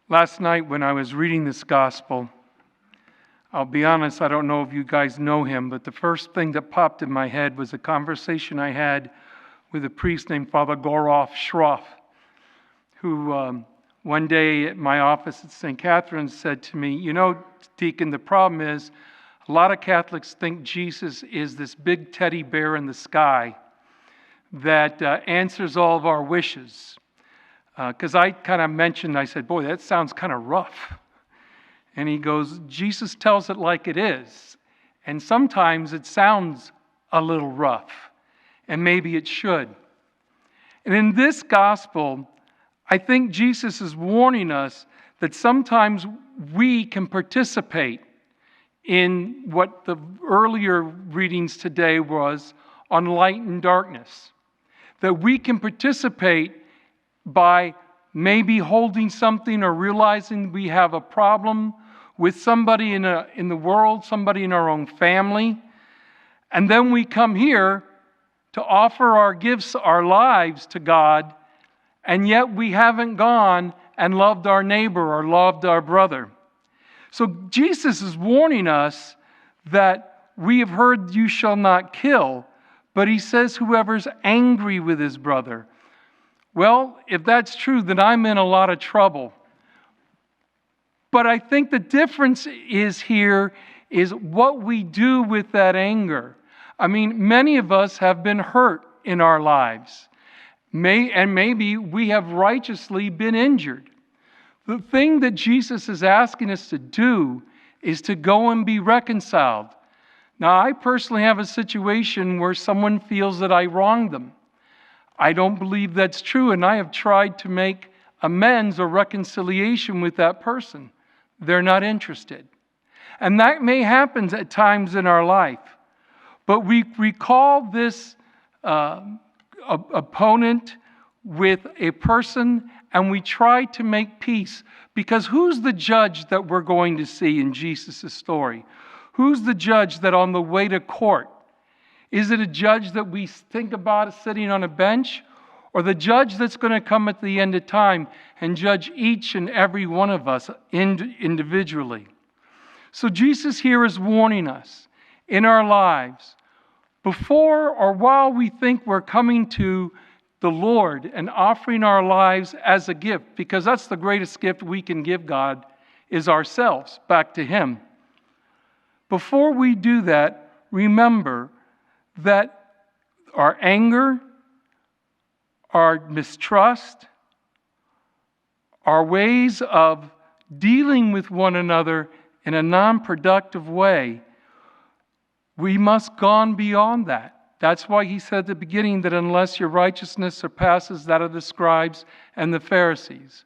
Last night when I was reading this gospel, I'll be honest, I don't know if you guys know him, but the first thing that popped in my head was a conversation I had with a priest named Father Goroff Schroff, who one day at my office at St. Catherine's said to me, "You know, Deacon, the problem is a lot of Catholics think Jesus is this big teddy bear in the sky that answers all of our wishes." Because I kind of mentioned, I said, "Boy, that sounds kind of rough." And he goes, "Jesus tells it like it is. And sometimes it sounds a little rough. And maybe it should." And in this gospel, I think Jesus is warning us that sometimes we can participate in what the earlier readings today was on light and darkness. That we can participate by maybe holding something or realizing we have a problem with somebody in the world, somebody in our own family. And then we come here to offer our gifts, our lives to God, and yet we haven't gone and loved our neighbor or loved our brother. So Jesus is warning us that we have heard you shall not kill, but he says whoever's angry with his brother. Well, if that's true, then I'm in a lot of trouble. But I think the difference is what we do with that anger. I mean, many of us have been hurt in our lives. And maybe we have righteously been injured. The thing that Jesus is asking us to do is to go and be reconciled. Now, I personally have a situation where someone feels that I wronged them. I don't believe that's true, and I have tried to make amends or reconciliation with that person. They're not interested. And that may happen at times in our life. But we recall this opponent with a person, and we try to make peace. Because who's the judge that we're going to see in Jesus' story? Who's the judge that on the way to court? Is it a judge that we think about sitting on a bench? Or the judge that's going to come at the end of time and judge each and every one of us individually? So Jesus here is warning us in our lives, before or while we think we're coming to the Lord and offering our lives as a gift, because that's the greatest gift we can give God, is ourselves back to Him. Before we do that, remember that our anger, our mistrust, our ways of dealing with one another in a non-productive way, we must go on beyond that. That's why he said at the beginning that unless your righteousness surpasses that of the scribes and the Pharisees,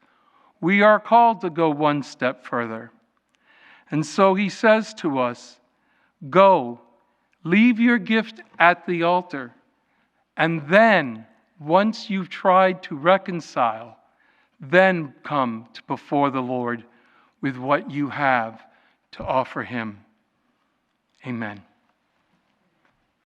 we are called to go one step further. And so he says to us, go, leave your gift at the altar, and then, once you've tried to reconcile, then come before the Lord with what you have to offer Him. Amen.